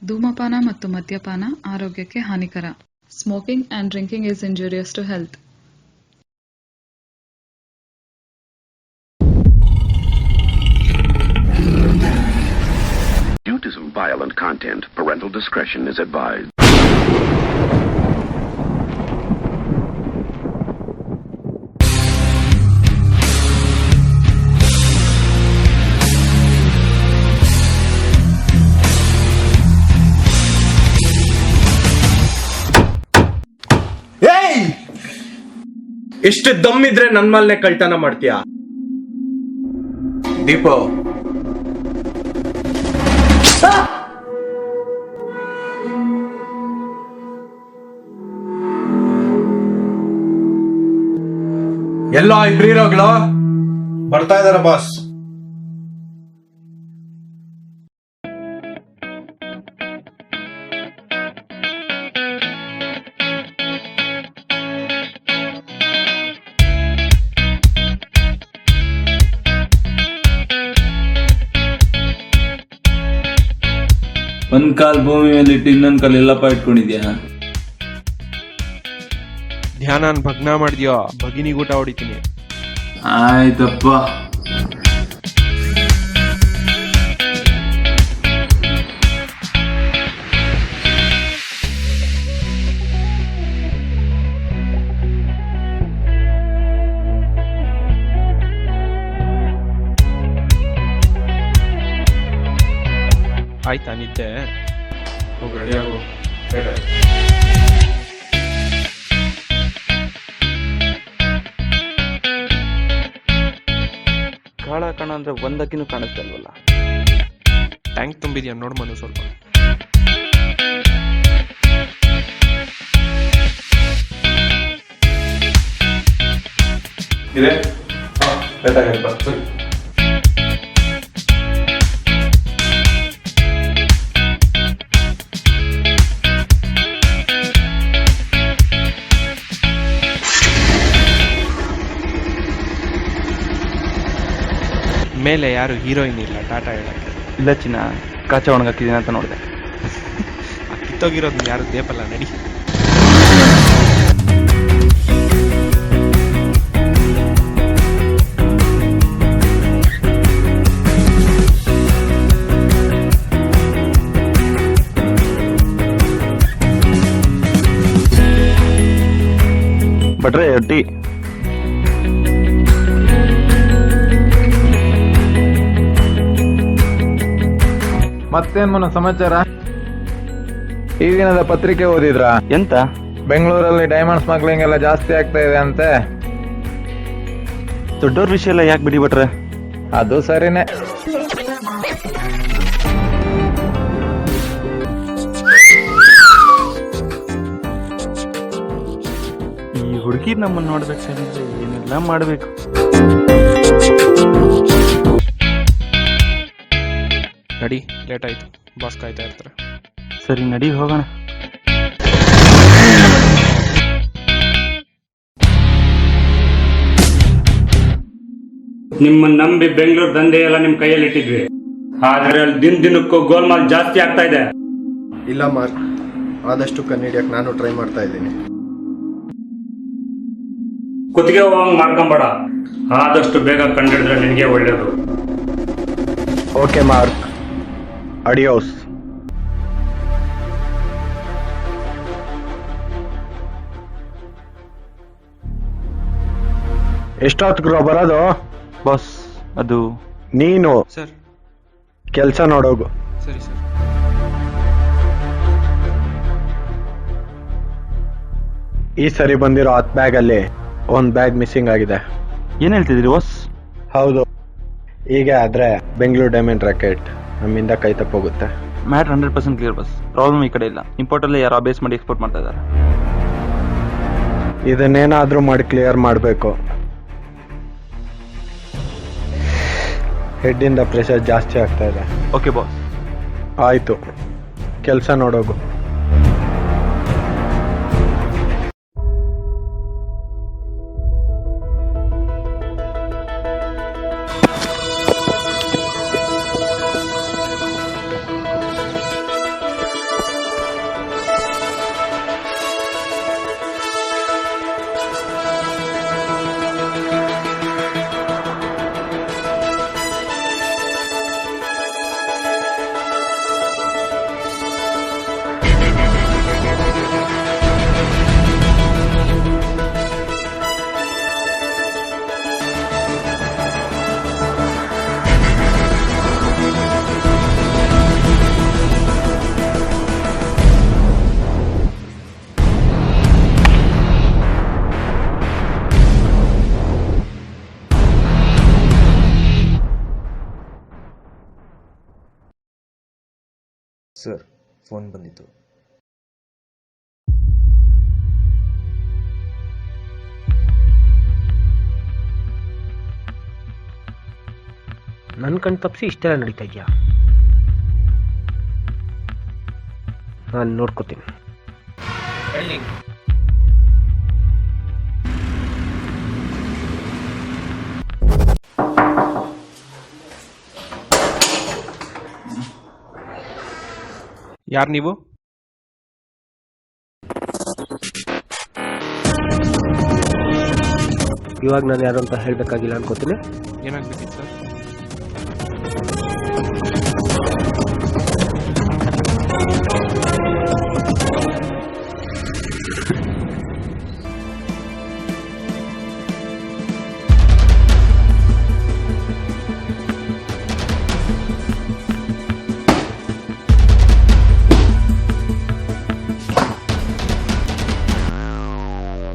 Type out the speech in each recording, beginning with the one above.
ಧೂಮಪಾನ ಮತ್ತು ಮದ್ಯಪಾನ ಆರೋಗ್ಯಕ್ಕೆ ಹಾನಿಕರ. Smoking and drinking is injurious to health. Due to some violent content, parental discretion is advised. ಎಷ್ಟು ದಮ್ಮಿದ್ರೆ ನನ್ ಮೇಲ್ನೆ ಕಳ್ತನ ಮಾಡ್ತೀಯ? ದೀಪೋ, ಎಲ್ಲೋ ಇಬ್ರು ಹೀರೋಗಳು ಬರ್ತಾ ಇದಾರ ಬಾಸ್. ಒಂದ್ ಕಾಲ್ ಭೂಮಿ ಮೇಲೆ ಇಟ್ಟು ಇನ್ನೊಂದ್ ಕಾಲ್ ಎಲ್ಲಪ್ಪ ಇಟ್ಕೊಂಡಿದ್ಯಾ? ಧ್ಯಾನ ಭಗ್ನ ಮಾಡಿದ್ಯೋ, ಭಗಿನಿಗೆ ಊಟ ಹೊಡಿತೀನಿ. ಆಯ್ತಪ್ಪ. ಆಯ್ತಾ ನಿದ್ದೆ? ಹೋಗಿ ರೆಡಿಯಾಗು. ಕಾಳ ಕಣ ಅಂದ್ರೆ ಒಂದಕ್ಕಿನೂ ಕಾಣಿಸ್ತಲ್ವಲ್ಲ. ಟ್ಯಾಂಕ್ ತುಂಬಿದ್ಯಾ ನೋಡ್ ಮನು ಸ್ವಲ್ಪ. ಇದೆ ಮೇಲೆ ಯಾರು ಹೀರೋಯಿನ್ ಇಲ್ಲ ಟಾಟಾ ಹೇಳಕ್ಕೆ. ಇಲ್ಲ ಚಿನ್ನ, ಕಾಚ ಒಣಗಾಕಿದೀನಿ ಅಂತ ನೋಡಿದೆ. ಕಿತ್ತೋಗಿರೋದು ಯಾರು ದೇಪಲ್ಲ, ನಡಿ. ಬಟ್ರೆ ಟೀ. ಮತ್ತೇನ್ ಮನ ಸಮಾಚಾರ? ಈ ದಿನದ ಪತ್ರಿಕೆ ಓದಿದ್ರ? ಎಂತ? ಬೆಂಗಳೂರಲ್ಲಿ ಡೈಮಂಡ್ ಸ್ಮಗ್ಲಿಂಗ್ ಎಲ್ಲ ಜಾಸ್ತಿ ಆಗ್ತಾ ಇದೆ ಅಂತೆ. ದೊಡ್ಡವ್ರ ವಿಷಯ ಎಲ್ಲ ಯಾಕೆ ಬಿಡಿ ಬಿಟ್ರೆ? ಅದು ಸರಿನೇ. ಈ ಹುಡುಗಿ ನಮ್ಮನ್ನ ನೋಡ್ಬೇಕಂದ್ರೆ ಏನೆಲ್ಲ ಮಾಡ್ಬೇಕು. ನಡಿ, ಲೇಟ್ ಆಯ್ತು, ಬಾಸ್ ಕಾಯ್ತಾ ಇರ್ತಾರೆ. ಸರಿ ನಡಿ ಹೋಗೋಣ. ನಿಮ್ಮನ್ನ ನಂಬಿ ಬೆಂಗಳೂರು ದಂಧೆ ಎಲ್ಲ ನಿಮ್ ಕೈಯಲ್ಲಿ ಇಟ್ಟಿದ್ವಿ, ಆದ್ರೆ ಅಲ್ಲಿ ದಿನಕ್ಕೂ ಗೋಲ್ಮಾಲ್ ಜಾಸ್ತಿ ಆಗ್ತಾ ಇದೆ. ಇಲ್ಲ ಮಾರ್ಕ್, ಆದಷ್ಟು ಕಂಡಿಡಿಯಕ್ಕೆ ನಾನು ಟ್ರೈ ಮಾಡ್ತಾ ಇದ್ದೀನಿ. ಕುತ್ತಿಗೆ ಹೋಗಂಗ್ ಮಾಡ್ಕೊಂಬೇಡ, ಆದಷ್ಟು ಬೇಗ ಕಂಡಿಡಿದ್ರೆ ನಿನಗೆ ಒಳ್ಳೇದು. ಓಕೆ ಮಾರ್ಕ್, ಅಡಿಯೋಸ್. ಎಷ್ಟೊತ್ತಿಗೆ ಬರೋದು? ಬಾಸ್, ಅದು ನೀನು ಸರ್ ಕೆಲಸ ನೋಡೋಗು. ಸರಿ ಸರ್. ಈ ಸರಿ ಬಂದಿರೋ 10 ಬ್ಯಾಗ್ ಅಲ್ಲಿ ಒಂದ್ ಬ್ಯಾಗ್ ಮಿಸ್ಸಿಂಗ್ ಆಗಿದೆ. ಏನ್ ಹೇಳ್ತಿದ್ರಿ ಬಾಸ್? ಹೌದು, ಹೀಗೆ ಆದ್ರೆ ಬೆಂಗಳೂರು ಡೈಮಂಡ್ ರಾಕೆಟ್ ನಮ್ಮಿಂದ ಕೈ ತಪ್ಪೋಗುತ್ತೆ. Matt 100% clear boss. ಪ್ರಾಬ್ಲಮ್ ಈ ಕಡೆ ಇಲ್ಲ. ಇಂಪೋರ್ಟ್ ಅಲ್ಲಿ ಯಾರೋ ಬೇಸ್ ಮಾಡಿ ಎಕ್ಸ್ಪೋರ್ಟ್ ಮಾಡ್ತಾ ಇದ್ದಾರೆ. ಇದನ್ನೇನಾದ್ರೂ ಮಾಡಿ ಕ್ಲಿಯರ್ ಮಾಡಬೇಕು. ಹೆಡ್ಡಿಂದ ಪ್ರೆಷರ್ ಜಾಸ್ತಿ ಆಗ್ತಾ ಇದೆ. Okay boss. ಆಯ್ತು, ಕೆಲಸ ನೋಡೋಗು. ಸರ್, ಫೋನ್ ಬಂದಿತ್ತು. ನನ್ನ ಕಣ್ ತಪ್ಪಿಸಿ ಇಷ್ಟೆಲ್ಲ ನಡೀತಾ ಇದೆಯಾ? ನಾನು ನೋಡ್ಕೋತೀನಿ. ಯಾರು ನೀವು? ಇವಾಗ ನಾನು ಯಾರು ಅಂತ ಹೇಳಬೇಕಾಗಿಲ್ಲ ಅನ್ಕೋತೀನಿ. ಏನಾಗಬೇಕಿತ್ತು ಸರ್?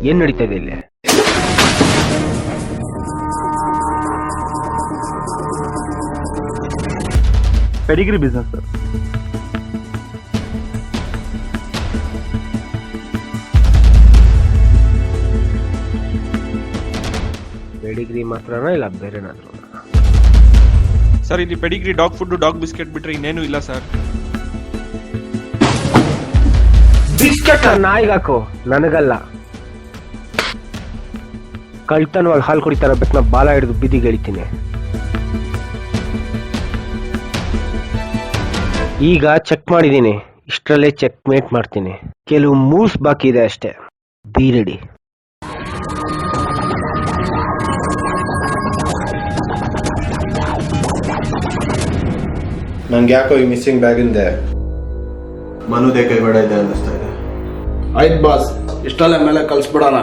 ಏನ್ ನಡೀತಾ ಇದೆ ಇಲ್ಲಿ? Pedigree business sir. ಪೆಡಿಗ್ರಿ ಮಾತ್ರನಾ ಇಲ್ಲ ಬೇರೆನಾದ್ರೂ? ಸರ್, ಇಲ್ಲಿ Pedigree, dog food, dog biscuit ಬಿಟ್ರೆ ಇನ್ನೇನು ಇಲ್ಲ ಸರ್. ಬಿಸ್ಕೆಟ್ ನಾಯಿಗಾಕು, ನನಗಲ್ಲ. ಕಳ್ತನವಾಗಿ ಹಾಲು ಕುಡಿತಾರ ಬೆಕ್ಕನ ಬಾಲ ಹಿಡಿದು ಬೀದಿಗೆ ಎಳಿತೀನಿ. ಈಗ ಚೆಕ್ ಮಾಡಿದ್ದೀನಿ, ಇಷ್ಟರಲ್ಲೇ ಚೆಕ್ ಮೇಟ್ ಮಾಡ್ತೀನಿ. ಕೆಲವು ಮೂವ್ಸ್ ಬಾಕಿ ಇದೆ ಅಷ್ಟೇ, ಬಿ ರೆಡಿ. ನಂಗೆ ಯಾಕೋ ಈ ಮಿಸ್ಸಿಂಗ್ ಬ್ಯಾಗ್ ಇಂದೆ ಮನುದೇ ಕೈವಾಡ ಇದೆ ಅನ್ನಿಸ್ತಾ ಇದೆ. ಆಯ್ತು ಬಾಸ್, ಇಷ್ಟಲ್ಲೇ ಮೇಲೆ ಕಳ್ಸ್ಬಿಡೋಣ.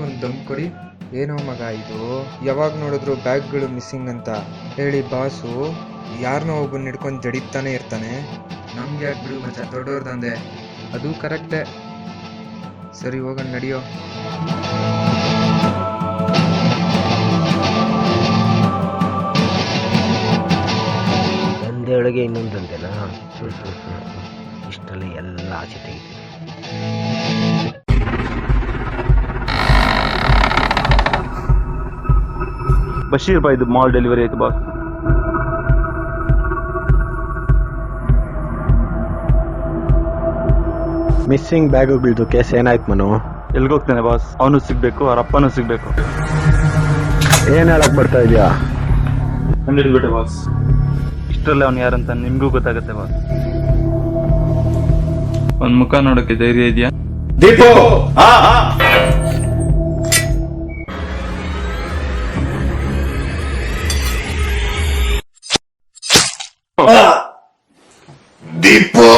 ಒಂದು ದಮ್ ಕೊಡಿ. ಏನೋ ಮಗ ಇದು, ಯಾವಾಗ ನೋಡಿದ್ರು ಬ್ಯಾಗ್ಗಳು ಮಿಸ್ಸಿಂಗ್ ಅಂತ ಹೇಳಿ ಬಾಸು ಯಾರನ್ನೋ ಒಬ್ಬನ ಹಿಡ್ಕೊಂಡು ಜಡಿತಾನೆ ಇರ್ತಾನೆ. ನಮ್ಗೆ ಯಾಕೆ ಬಿಡು ಮಚ್ಚ, ದೊಡ್ಡವ್ರದಂದೆ. ಅದು ಕರೆಕ್ಟೇ. ಸರಿ, ಹೋಗೋಣ ನಡಿಯೋ. ಒಂದೊಳಗೆ ಇನ್ನೊಂದಂತೆನಾ? ಇಷ್ಟರಲ್ಲಿ ಎಲ್ಲ ಆಚೆ ತೆಗಿತೀನಿ. ಬಶೀರ್ ಬಾಯ್ದು ಮಾಲ್ ಡೆಲಿವರಿ ಆಯ್ತು ಬಾಸ್. ಮಿಸ್ಸಿಂಗ್ ಬ್ಯಾಗುಗಳದ್ದು ಕೇಸ್ ಏನಾಯ್ತು ಮನು? ಎಲ್ಗೋಗ್ತಾನೆ ಬಾಸ್? ಅವನು ಸಿಗ್ಬೇಕು, ಅವ್ರ ಅಪ್ಪನೂ ಸಿಗ್ಬೇಕು. ಏನ್ ಹೇಳಕ್ ಬರ್ತಾ ಇದೆಯಾ? ಕಂಡಿಡ್ಬಿಟ್ಟೆ ಬಾಸ್. ಇಷ್ಟರಲ್ಲೇ ಅವ್ನು ಯಾರಂತ ನಿಮ್ಗೂ ಗೊತ್ತಾಗತ್ತೆ ಬಾಸ್. ಒಂದ್ ಮುಖ ನೋಡಕ್ಕೆ ಧೈರ್ಯ ಇದೆಯಾ? ದೀಪು, ದೀಪು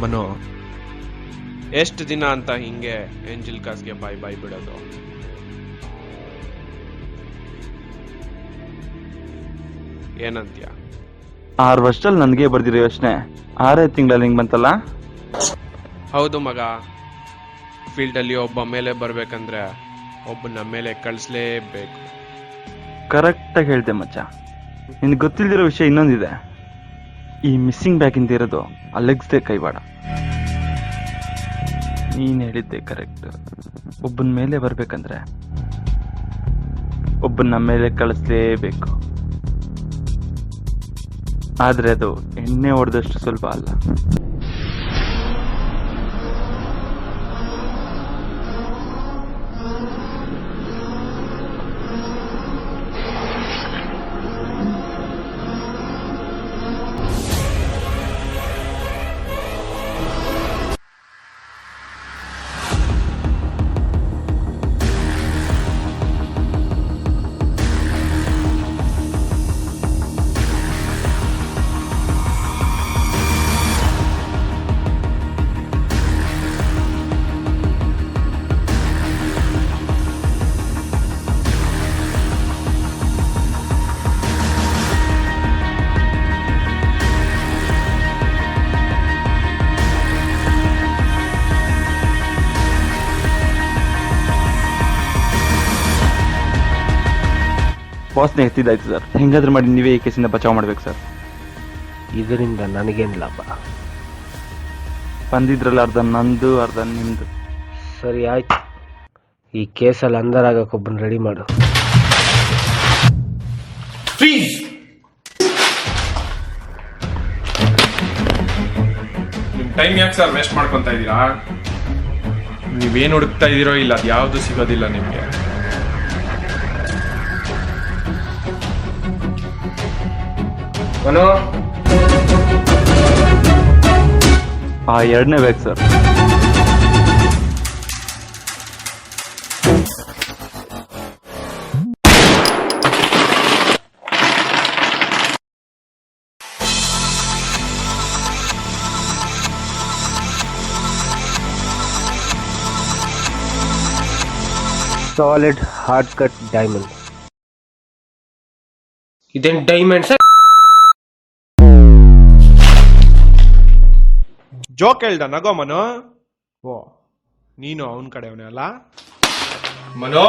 ಮನು, ಎಷ್ಟು ದಿನ ಅಂತ ಹಿಂಗೆ ಏಂಜಲ್ ಕಾಸ್ಗೆ ಬಾಯ್ ಬಾಯ್ ಬಿಡೋದು? ಏನಂತ್ಯ? 6 ವರ್ಷದಲ್ಲಿ ನನಗೆ ಬರ್ದಿರೋ ಯೋಚನೆ 6 ತಿಂಗಳಲ್ಲಿ ಹಿಂಗ್ ಬಂತಲ್ಲ. ಹೌದು ಮಗ, ಫೀಲ್ಡಲ್ಲಿ ಒಬ್ಬ ಮೇಲೆ ಬರಬೇಕಂದ್ರೆ ಒಬ್ಬನ ಮೇಲೆ ಕಳಿಸ್ಲೇಬೇಕು. ಕರೆಕ್ಟಾಗಿ ಹೇಳ್ದೆ ಮಚ್ಚ. ನಿನ್ಗೆ ಗೊತ್ತಿಲ್ದಿರೋ ವಿಷಯ ಇನ್ನೊಂದಿದೆ. ಈ ಮಿಸ್ಸಿಂಗ್ ಬ್ಯಾಗಿಂದ ಇರೋದು ಅಲೆಗ್ಸ್ದೆ ಕೈವಾಡ. ನೀನ್ ಹೇಳಿದ್ದೆ ಕರೆಕ್ಟ್. ಒಬ್ಬನ ಮೇಲೆ ಬರ್ಬೇಕಂದ್ರೆ ಒಬ್ಬನ ಮೇಲೆ ಕಳಿಸ್ಲೇಬೇಕು. ಆದ್ರೆ ಅದು ಎಣ್ಣೆ ಹೊಡೆದಷ್ಟು ಸುಲಭ ಅಲ್ಲ. ಬಾಸ್ನ ಎತ್ತಿದ್ದಾಯ್ತು ಸರ್. ಹೆಂಗಾದ್ರೂ ಮಾಡಿ ನೀವೇ ಈ ಕೇಸಿಂದ ಬಚಾವ್ ಮಾಡ್ಬೇಕು ಸರ್. ಇದರಿಂದ ನನಗೇನು ಲಾಭ? ಬಂದಿದ್ರಲ್ಲ ಅರ್ಧ ನಂದು ಅರ್ಧ ನಿಮ್ದು. ಸರಿ ಆಯ್ತು, ಈ ಕೇಸಲ್ಲಿ ಅಂದರಾಗಕ್ಕೆ ಒಬ್ಬನ ರೆಡಿ ಮಾಡು. ನಿಮ್ಮ ಟೈಮ್ ಯಾಕೆ ಸರ್ ವೇಸ್ಟ್ ಮಾಡ್ಕೊತಾ ಇದ್ದೀರಾ? ನೀವೇನು ಹುಡುಕ್ತಾ ಇದ್ದೀರೋ ಇಲ್ಲ, ಅದು ಯಾವುದು ಸಿಗೋದಿಲ್ಲ ನಿಮಗೆ. ಆ ಎರಡನೇ ಬೇಕು sir. Solid hard cut diamond. ಇದೇನು ಡೈಮಂಡ್ ಸರ್? ಜೋಕ್ ಹೇಳ್ದ ನಗೋ ಮನೋ. ಓ, ನೀನು ಅವನ ಕಡೆಯವನೇ ಅಲ್ಲ ಮನೋ?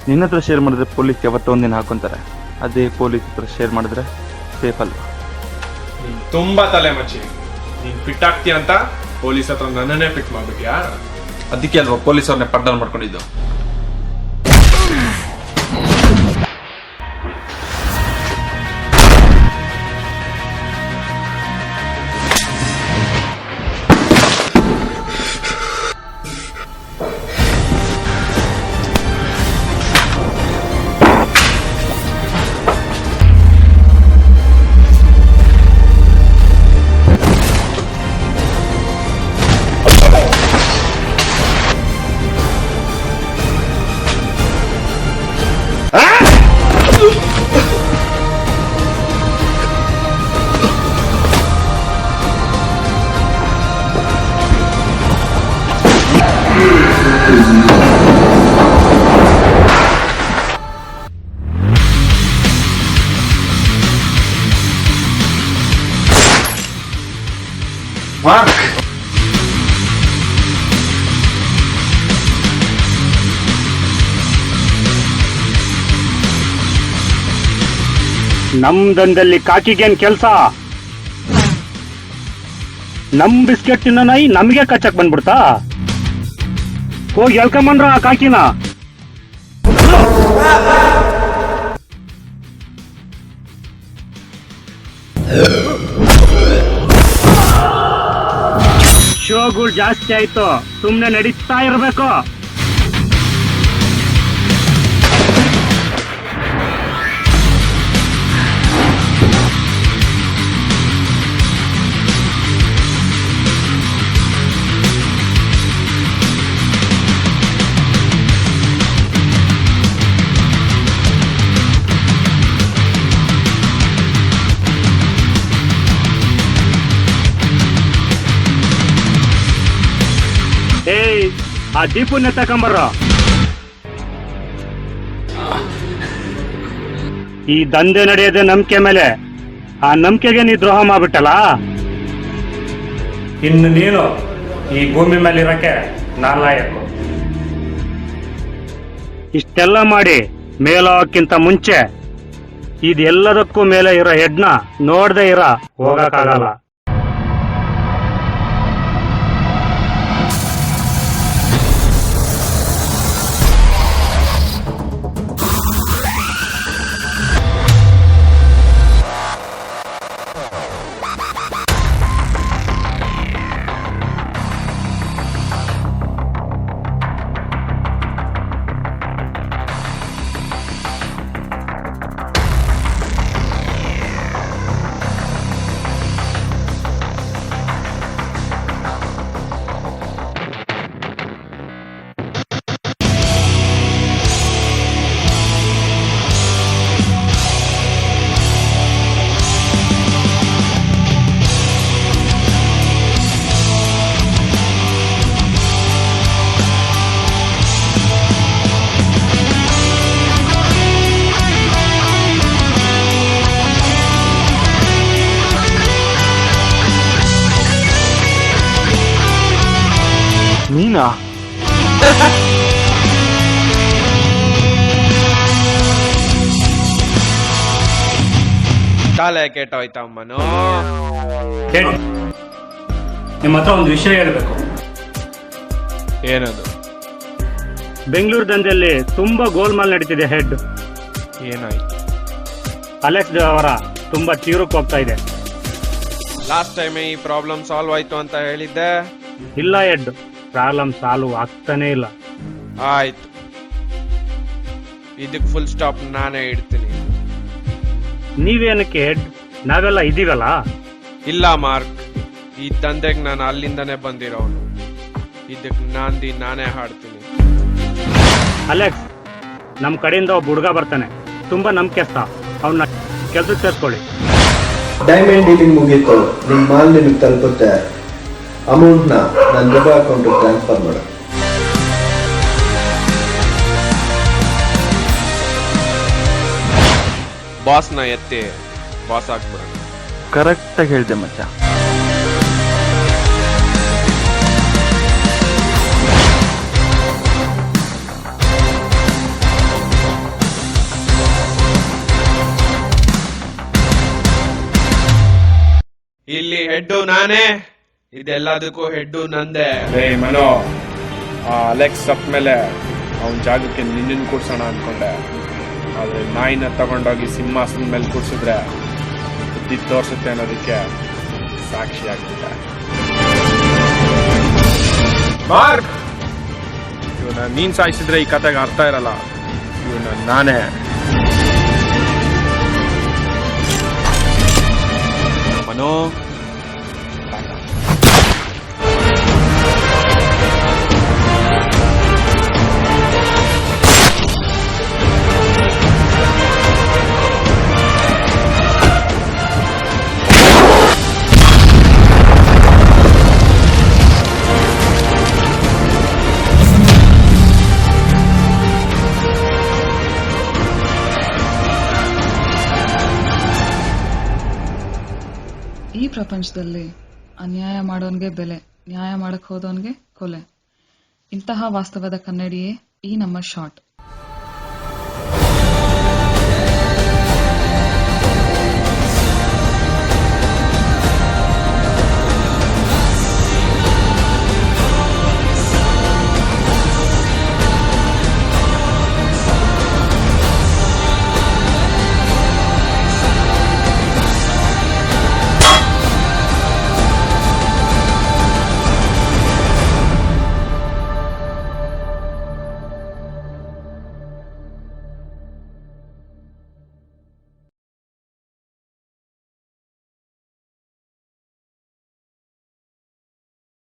ನಿನ್ನ ಹತ್ರ ಶೇರ್ ಮಾಡಿದ್ರೆ ಪೊಲೀಸ್ ಯಾವತ್ತೋ ಒಂದಿನ ಹಾಕೊಂತಾರೆ. ಅದೇ ಪೊಲೀಸ್ ಹತ್ರ ಶೇರ್ ಮಾಡಿದ್ರೆ ಸೇಫ್ ಅಲ್ವಾ? ನೀನ್ ತುಂಬಾ ತಲೆ ಮಚ್ಚಿ. ನೀನ್ ಫಿಟ್ ಆಗ್ತೀಯ ಅಂತ ಪೊಲೀಸ್ ಹತ್ರ ನನ್ನನ್ನೇ ಫಿಟ್ ಮಾಡ್ಬಿಟ್ಯಾ? ಅದಕ್ಕೆ ಅಲ್ವಾ ಪೊಲೀಸವ್ರನ್ನೇ ಪರ್ದಾನ ಮಾಡ್ಕೊಂಡಿದ್ದು. ನಮ್ ದಂಧಲ್ಲಿ ಕಾಕಿಗೇನ್ ಕೆಲ್ಸ? ನಮ್ ಬಿಸ್ಕೆಟ್ ತಿನ್ನೋ ನಾಯಿ ನಮ್ಗೆ ಕಚ್ಚಕ್ ಬಂದ್ಬಿಡ್ತಾ? ಹೋಗಿ ಎಳ್ಕೊಂಬಂದ್ರ ಆ ಕಾಕಿನ. ಶೋಗಳು ಜಾಸ್ತಿ ಆಯ್ತು, ಸುಮ್ನೆ ನಡೀತಾ ಇರ್ಬೇಕು. ಏಯ್, ಆ ದೀಪನ್ನ ತಕೊಂಬರ್ರ. ಈ ದಂಧೆ ನಡೆಯೋದೇ ನಂಬಿಕೆ ಮೇಲೆ. ಆ ನಂಬಿಕೆಗೆ ನೀ ದ್ರೋಹ ಮಾಡ್ಬಿಟ್ಟಲ್ಲ. ಇನ್ನು ನೀನು ಈ ಭೂಮಿ ಮೇಲೆ ಇರಕ್ಕೆ ನಾಲಾಯಕು. ಇಷ್ಟೆಲ್ಲ ಮಾಡಿ ಮೇಲೋಕ್ಕಿಂತ ಮುಂಚೆ ಇದೆಲ್ಲದಕ್ಕೂ ಮೇಲೆ ಇರೋ ಹೆಡ್ನ ನೋಡ್ದೆ ಹೋಗಕ್ಕಾಗಲ್ಲ. ನೀನಾ? ತಲೆ ಕೆಟ್ಟೋಯ್ತವ ಮನು. ನಿಮ್ಮ ಹತ್ರ ಒಂದು ವಿಷಯ ಹೇಳ್ಬೇಕು. ಏನದು? ಬೆಂಗಳೂರು ದಂಧೆಯಲ್ಲಿ ತುಂಬಾ ಗೋಲ್ಮಾಲ್ ನಡೀತಿದೆ ಹೆಡ್. ಏನಾಯ್ತು? ಅಲೆಕ್ಸ್ ಅವರ ತುಂಬಾ ತೀವ್ರಕ್ಕೆ ಹೋಗ್ತಾ ಇದೆ. ಲಾಸ್ಟ್ ಟೈಮ್ ಈ ಪ್ರಾಬ್ಲಮ್ ಸಾಲ್ವ್ ಆಯ್ತು ಅಂತ ಹೇಳಿದ್ದೆ. ಇಲ್ಲ ಹೆಡ್, ಪ್ರಾಬ್ಲಮ್ ಸಾಲ್ವ್ ಆಗ್ತಾನೆ ಇಲ್ಲ. ಆಯ್ತು, ಇದಕ್ಕೆ ಫುಲ್ ಸ್ಟಾಪ್ ನಾನೇ ಇಡ್ತೀನಿ. ನೀವೇನಕ್ಕೆ ಹೆಡ್? ನಾವೆಲ್ಲ ಇದೀವಲ್ಲ. ಇಲ್ಲ ಮಾರ್ಕ್, ಈ ದಂಧೆಗೆ ನಾನು ಅಲ್ಲಿಂದನೇ ಬಂದಿರೋನು. ಇದಕ್ಕೆ ನಾನೇ ಹಾಡ್ತೀನಿ. ಅಲೆಕ್ಸ್, ನಮ್ ಕಡೆಯಿಂದ ಒಬ್ಬ ಹುಡುಗ ಬರ್ತಾನೆ, ತುಂಬಾ ನಂಬಿಕೆಸ್ತ. ಅವನ್ನ ಕೆಲ್ಸಕ್ಕೆ ಸೇರ್ಕೊಳ್ಳಿ. ಡೈಮಂಡ್ ಡೀಲಿಂಗ್ ಮುಗೀತು, ನಿಮ್ಮ ಮಾಲ್ ನಿಮಗೆ ತಲುಪುತ್ತೆ. ಅಮೌಂಟ್ನ ನನ್ನ ಜೊತೆ ಅಕೌಂಟಿಗೆ ಟ್ರಾನ್ಸ್ಫರ್ ಮಾಡು. ಬಾಸ್ನ ಎತ್ತಿ ಬಾಸ್ ಆಗ್ಬಿಡೋಣ. ಕರೆಕ್ಟಾಗಿ ಹೇಳ್ದೆ ಮಚ್ಚ. ಇಲ್ಲಿ ಹೆಡ್ಡು ನಾನೇ, ಇದೆಲ್ಲದಕ್ಕೂ ಹೆಡ್ಡು ನಂದೆ. ಮನೋ, ಅಲೆಕ್ಸ್ ಸಪ್ ಮೇಲೆ ಅವನ ಜಾಗಕ್ಕೆ ನಿನ್ನನ್ನು ಕೂಡ್ಸೋಣ ಅನ್ಕೊಂಡೆ. ಆದ್ರೆ ನಾಯಿನ ತಗೊಂಡೋಗಿ ಸಿಂಹಾಸನದ ಮೇಲೆ ಕೂಡ್ಸಿದ್ರೆ ಬುದ್ಧಿ ತೋರ್ಸುತ್ತೆ ಅನ್ನೋದಕ್ಕೆ ಸಾಕ್ಷಿ ಆಗ್ತಿದೆ. ಮಾರ್ಕ್, ಇವನ್ನ ನೀನ್ ಸಾಯಿಸಿದ್ರೆ ಈ ಕತೆಗೆ ಅರ್ಥ ಇರಲ್ಲ. ಇವನ್ನ ನಾನೇ. ಮನೋ, ಈ ಪ್ರಪಂಚದಲ್ಲಿ ಅನ್ಯಾಯ ಮಾಡೋನ್ಗೆ ಬೆಲೆ, ನ್ಯಾಯ ಮಾಡಕ್ ಹೋದವನ್ಗೆ ಕೊಲೆ. ಇಂತಹ ವಾಸ್ತವದ ಕನ್ನಡಿಯೇ ಈ ನಮ್ಮ ಶಾಟ್.